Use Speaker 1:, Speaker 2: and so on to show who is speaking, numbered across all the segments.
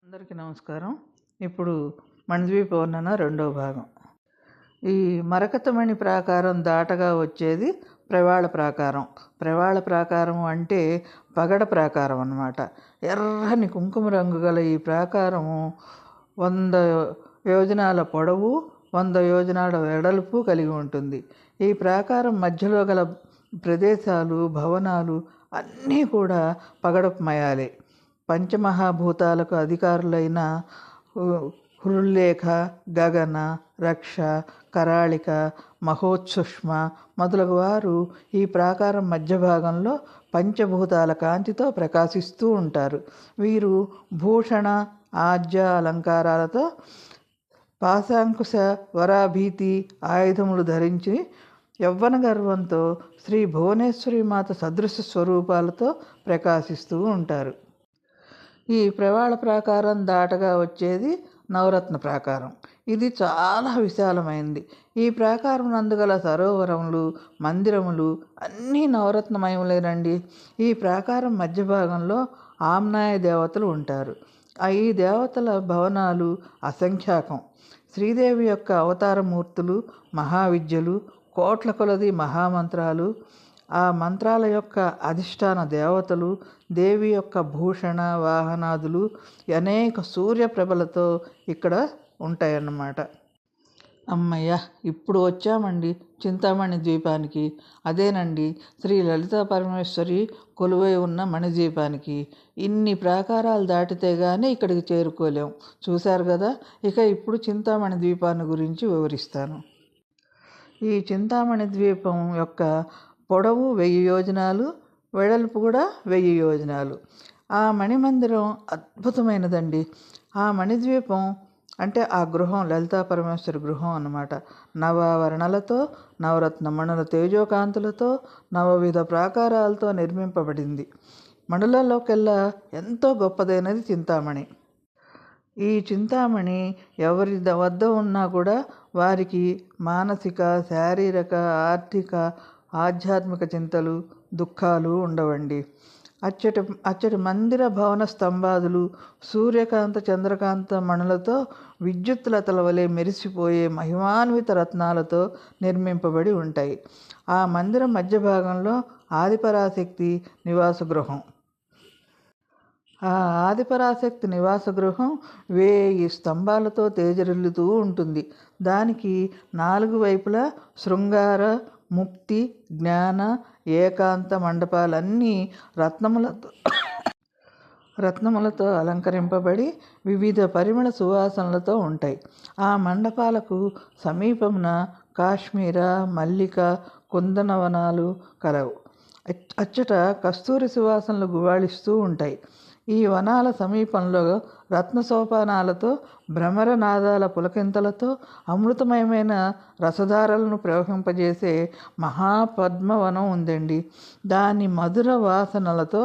Speaker 1: అందరికీ నమస్కారం. ఇప్పుడు మణిద్వీప వర్ణన రెండవ భాగం. ఈ మరకతమణి ప్రాకారం దాటగా వచ్చేది ప్రవాళ ప్రాకారం. ప్రవాళ ప్రాకారం అంటే పగడ ప్రాకారం అన్నమాట. ఎర్రని కుంకుమ రంగు గల ఈ ప్రాకారము 100 యోజనాల పొడవు, 100 యోజనాల వెడల్పు కలిగి ఉంటుంది. ఈ ప్రాకారం మధ్యలో గల ప్రదేశాలు, భవనాలు అన్నీ కూడా పగడమయాలే. పంచమహాభూతాలకు అధికారులైన హృల్లేఖ, గగన, రక్ష, కరాళిక, మహోత్సుష్మ మొదలగు వారు ఈ ప్రాకారం మధ్య భాగంలో పంచభూతాల కాంతితో ప్రకాశిస్తూ ఉంటారు. వీరు భూషణ, ఆజ్య అలంకారాలతో పాశాంకుశ, వరాభీతి ఆయుధములు ధరించి యవ్వన గర్వంతో శ్రీ భువనేశ్వరి మాత సదృశ స్వరూపాలతో ప్రకాశిస్తూ ఉంటారు. ఈ ప్రవాళ ప్రాకారం దాటగా వచ్చేది నవరత్న ప్రాకారం. ఇది చాలా విశాలమైంది. ఈ ప్రాకారం నందుగల సరోవరములు, మందిరములు అన్నీ నవరత్నమయములేనండి. ఈ ప్రాకారం మధ్య భాగంలో ఆమ్నాయ దేవతలు ఉంటారు. ఈ దేవతల భవనాలు అసంఖ్యాకం. శ్రీదేవి యొక్క అవతారమూర్తులు, మహావిద్యలు, కోట్ల కొలది మహామంత్రాలు, ఆ మంత్రాల యొక్క అధిష్టాన దేవతలు, దేవి యొక్క భూషణ వాహనాదులు అనేక సూర్యప్రభలతో ఇక్కడ ఉంటాయన్నమాట. అమ్మయ్య, ఇప్పుడు వచ్చామండి చింతామణి ద్వీపానికి. అదేనండి శ్రీ లలితా పరమేశ్వరి కొలువై ఉన్న మణిద్వీపానికి. ఇన్ని ప్రాకారాలు దాటితే కానీ ఇక్కడికి చేరుకోలేం. చూశారు కదా. ఇప్పుడు చింతామణి ద్వీపాన్ని గురించి వివరిస్తాను. ఈ చింతామణి ద్వీపం యొక్క పొడవు 1000 యోజనాలు, వెడల్పు కూడా 1000 యోజనాలు. ఆ మణిమందిరం అద్భుతమైనదండి. ఆ మణిద్వీపం అంటే ఆ గృహం లలితా పరమేశ్వరి గృహం అన్నమాట. నవావరణలతో, నవరత్న మణుల తేజోకాంతులతో, నవవిధ ప్రాకారాలతో నిర్మింపబడింది. మణులలోకెల్లా ఎంతో గొప్పదైనది చింతామణి. ఈ చింతామణి ఎవరి వద్ద ఉన్నా కూడా వారికి మానసిక, శారీరక, ఆర్థిక, ఆధ్యాత్మిక చింతలు, దుఃఖాలు ఉండవండి. అచ్చటి మందిర భవన స్తంభాదులు సూర్యకాంత, చంద్రకాంత మణులతో విద్యుత్లతల వలె మెరిసిపోయే మహిమాన్విత రత్నాలతో నిర్మింపబడి ఉంటాయి. ఆ మందిరం మధ్య భాగంలో ఆదిపరాశక్తి నివాస గృహం. ఆ ఆదిపరాశక్తి నివాస గృహం 1000 స్తంభాలతో తేజరిల్లుతూ ఉంటుంది. దానికి 4 వైపులా శృంగార, ముక్తి, జ్ఞాన, ఏకాంత మండపాలన్నీ రత్నములతో అలంకరింపబడి వివిధ పరిమళ సువాసనలతో ఉంటాయి. ఆ మండపాలకు సమీపమున కాశ్మీర, మల్లిక, కుందనవనాలు కలవు. అచ్చట కస్తూరి సువాసనలు గుబాళిస్తూ ఉంటాయి. ఈ వనాల సమీపంలో రత్న సోపానాలతో, భ్రమరనాదాల పులకింతలతో అమృతమయమైన రసధారలను ప్రవహింపజేసే మహాపద్మవనం ఉందండి. దాని మధుర వాసనలతో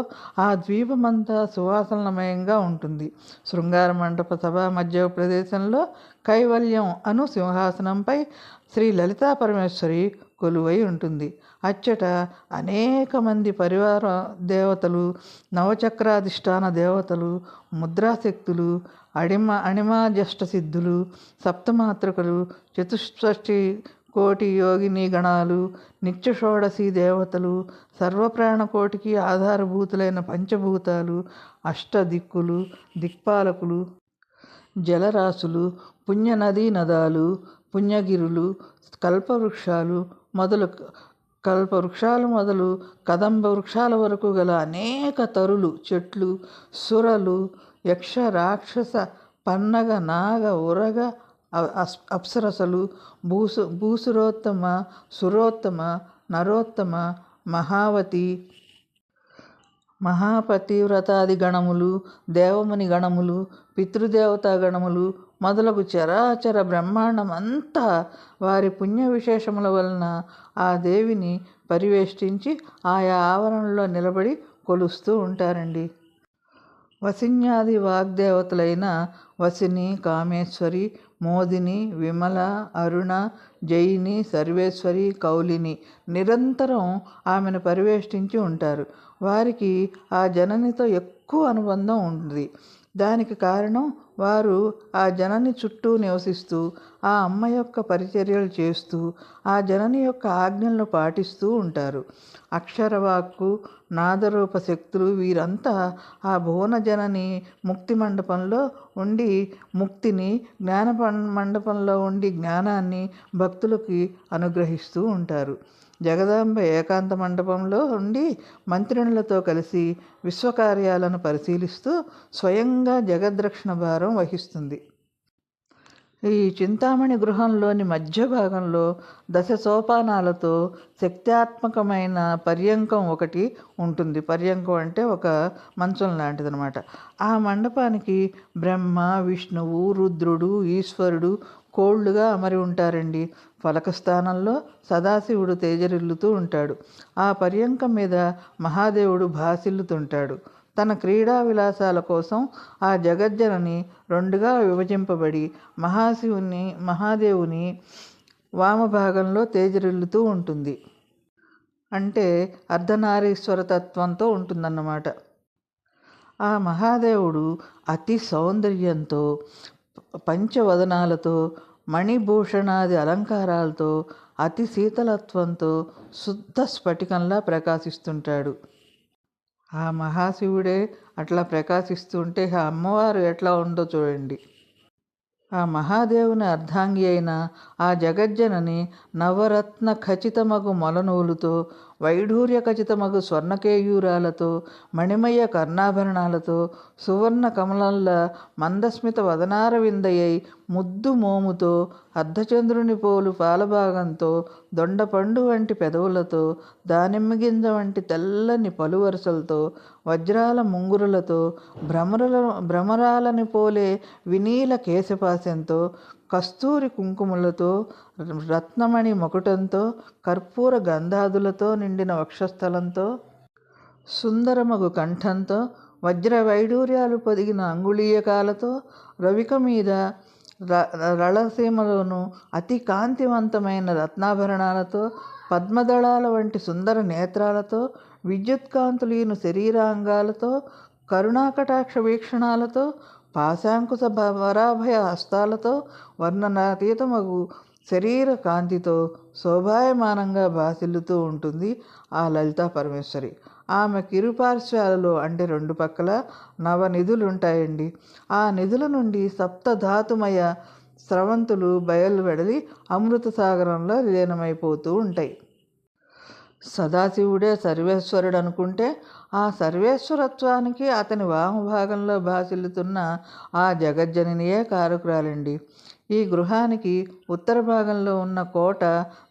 Speaker 1: ఆ ద్వీపమంతా సువాసనమయంగా ఉంటుంది. శృంగార మండప సభా మధ్య ప్రదేశంలో కైవల్యం అను సింహాసనంపై శ్రీ లలితా పరమేశ్వరి కొలువై ఉంటుంది. అచ్చట అనేక మంది పరివార దేవతలు, నవచక్రాధిష్టాన దేవతలు, ముద్రాశక్తులు, అణిమాజష్ట సిద్ధులు, సప్తమాతృకలు, చతుష్షష్టి కోటి యోగిని గణాలు, నిత్య షోడశి దేవతలు, సర్వప్రాణకోటికి ఆధారభూతులైన పంచభూతాలు, అష్టదిక్కులు, దిక్పాలకులు, జలరాశులు, పుణ్యనదీ నదాలు, పుణ్యగిరులు, కల్పవృక్షాలు మొదలు కదంబ వృక్షాల వరకు గల అనేక తరులు, చెట్లు, సురలు, యక్ష, రాక్షస, పన్నగ, నాగ, ఉరగ, అప్సరసలు, భూసురోత్తమ, సురోత్తమ, నరోత్తమ, మహాపతివ్రతాది గణములు, దేవముని గణములు, పితృదేవతా గణములు మొదలగు చరాచర బ్రహ్మాండం అంతా వారి పుణ్య విశేషముల వలన ఆ దేవిని పరివేష్టించి ఆయా ఆవరణలో నిలబడి కొలుస్తూ ఉంటారండి. వసిన్యాది వాగ్దేవతలైన వసిని, కామేశ్వరి, మోదిని, విమల, అరుణ, జయిని, సర్వేశ్వరి, కౌలిని నిరంతరం ఆమెను పరివేష్టించి ఉంటారు. వారికి ఆ జననితో ఎక్కువ అనుబంధం ఉంది. దానికి కారణం వారు ఆ జనని చుట్టూ నివసిస్తూ ఆ అమ్మ యొక్క పరిచర్యలు చేస్తూ ఆ జనని యొక్క ఆజ్ఞలను పాటిస్తూ ఉంటారు. అక్షరవాక్కు నాదరూప శక్తులు వీరంతా ఆ భువన జనని ముక్తి మండపంలో ఉండి ముక్తిని, జ్ఞాన మండపంలో ఉండి జ్ఞానాన్ని భక్తులకి అనుగ్రహిస్తూ ఉంటారు. జగదాంబ ఏకాంత మండపంలో ఉండి మంత్రిణులతో కలిసి విశ్వకార్యాలను పరిశీలిస్తూ స్వయంగా జగద్రక్షణ భారం వహిస్తుంది. ఈ చింతామణి గృహంలోని మధ్య భాగంలో 10 సోపానాలతో శక్త్యాత్మకమైన పర్యంకం ఒకటి ఉంటుంది. పర్యంకం అంటే ఒక మంచం లాంటిదనమాట. ఆ మండపానికి బ్రహ్మ, విష్ణువు, రుద్రుడు, ఈశ్వరుడు కోళ్లుగా అమరి ఉంటారండి. ఫలక స్థానంలో సదాశివుడు తేజరిల్లుతూ ఉంటాడు. ఆ పర్యంకం మీద మహాదేవుడు భాసిల్లుతుంటాడు. తన క్రీడా విలాసాల కోసం ఆ జగజ్జనని 2గా విభజింపబడి మహాదేవుని వామభాగంలో తేజరిల్లుతూ ఉంటుంది. అంటే అర్ధనారీశ్వర తత్వంతో ఉంటుందన్నమాట. ఆ మహాదేవుడు అతి సౌందర్యంతో, పంచవదనాలతో, మణిభూషణాది అలంకారాలతో, అతి శీతలత్వంతో శుద్ధ స్ఫటికంలా ప్రకాశిస్తుంటాడు. ఆ మహాశివుడే అట్లా ప్రకాశిస్తుంటే ఆ అమ్మవారు ఎట్లా ఉందో చూడండి. ఆ మహాదేవుని అర్ధాంగి అయిన ఆ జగజ్జనని నవరత్న ఖచితమగు మొలనూలుతో, వైఢూర్య ఖచితమగు స్వర్ణకేయూరాలతో, మణిమయ కర్ణాభరణాలతో, సువర్ణ కమలంలా మందస్మిత వదనారవిందయ్యై, ముద్దు మోముతో, అర్ధచంద్రుని పోలు పాలభాగంతో, దొండపండు వంటి పెదవులతో, దానిమ్మ గింజ వంటి తెల్లని పలువరుసలతో, వజ్రాల ముంగురులతో, భ్రమరాలని పోలే వినీల కేశపాశంతో, కస్తూరి కుంకుమలతో, రత్నమణి మకుటంతో, కర్పూర గంధాదులతో నిండిన వక్షస్థలంతో, సుందరమగు కంఠంతో, వజ్ర వైడూర్యాలు పొదిగిన అంగుళీయకాలతో, రవిక మీద రళసీమలోను అతి కాంతివంతమైన రత్నాభరణాలతో, పద్మదళాల వంటి సుందర నేత్రాలతో, విద్యుత్కాంతులీను శరీరాంగాలతో, కరుణాకటాక్ష వీక్షణాలతో, పాశాంకుశ వరాభయ హస్తాలతో, వర్ణనాతీతమగు శరీర కాంతితో శోభాయమానంగా భాసిల్లుతూ ఉంటుంది ఆ లలితా పరమేశ్వరి. ఆమె కిరుపార్శ్వాలలో అంటే 2 పక్కల నవనిధులుంటాయండి. ఆ నిధుల నుండి సప్తధాతుమయ స్రవంతులు బయలువెడలి అమృత సాగరంలో లీనమైపోతూ ఉంటాయి. సదాశివుడే సర్వేశ్వరుడు అనుకుంటే ఆ సర్వేశ్వరత్వానికి అతని వామభాగంలో భాసిల్లుతున్న ఆ జగజ్జననియే కారకురాలండి. ఈ గృహానికి ఉత్తర భాగంలో ఉన్న కోట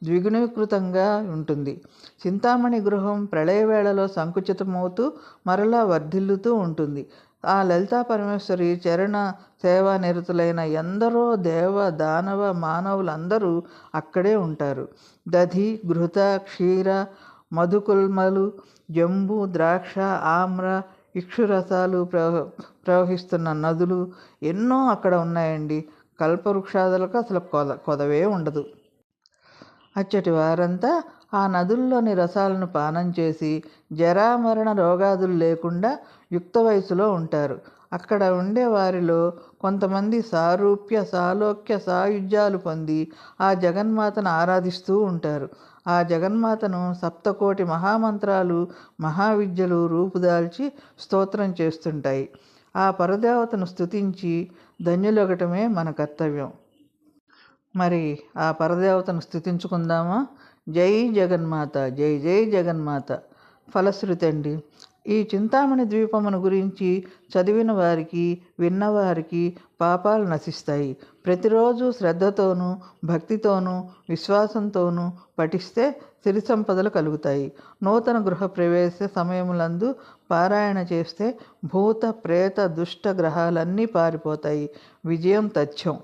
Speaker 1: ద్విగుణీకృతంగా ఉంటుంది. చింతామణి గృహం ప్రళయవేళలో సంకుచితమవుతూ మరలా వర్ధిల్లుతూ ఉంటుంది. ఆ లలితా పరమేశ్వరి చరణ సేవా నిరతులైన ఎందరో దేవ దానవ మానవులందరూ అక్కడే ఉంటారు. దధి, ఘృత, క్షీర, మధుకుల్మలు, జంబు, ద్రాక్ష, ఆమ్ర, ఇక్షురసాలు ప్రవహిస్తున్న నదులు ఎన్నో అక్కడ ఉన్నాయండి. కల్పవృక్షాదులకు అసలు కొదవే ఉండదు. అచ్చటి వారంతా ఆ నదుల్లోని రసాలను పానం చేసి జరామరణ రోగాదులు లేకుండా యుక్త వయసులో ఉంటారు. అక్కడ ఉండే వారిలో కొంతమంది సారూప్య, సాలోక్య, సాయుధ్యాలు పొంది ఆ జగన్మాతను ఆరాధిస్తూ ఉంటారు. ఆ జగన్మాతను సప్తకోటి మహామంత్రాలు, మహావిద్యలు రూపుదాల్చి స్తోత్రం చేస్తుంటాయి. ఆ పరదేవతను స్తుతించి ధన్యులొగటమే మన కర్తవ్యం. మరి ఆ పరదేవతను స్తుతించుకుందామా? జై జగన్మాత, జై జై జగన్మాత. ఫలశ్రుతి అండి. ఈ చింతామణి ద్వీపమును గురించి చదివిన వారికి, విన్నవారికి పాపాలు నశిస్తాయి. ప్రతిరోజు శ్రద్ధతోనూ, భక్తితోనూ, విశ్వాసంతోనూ పఠిస్తే సిరి సంపదలు కలుగుతాయి. నూతన గృహప్రవేశ సమయములందు పారాయణ చేస్తే భూత, ప్రేత, దుష్ట గ్రహాలన్నీ పారిపోతాయి. విజయం తథ్యం.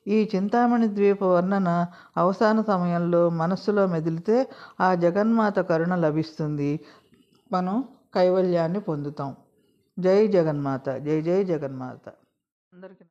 Speaker 1: ఈ చింతామణి ద్వీప వర్ణన అవసాన సమయంలో మనస్సులో మెదిలితే ఆ జగన్మాత కరుణ లభిస్తుంది. మనం కైవల్యాన్ని పొందుతాం. జై జగన్మాత, జై జై జగన్మాత. అందరికీ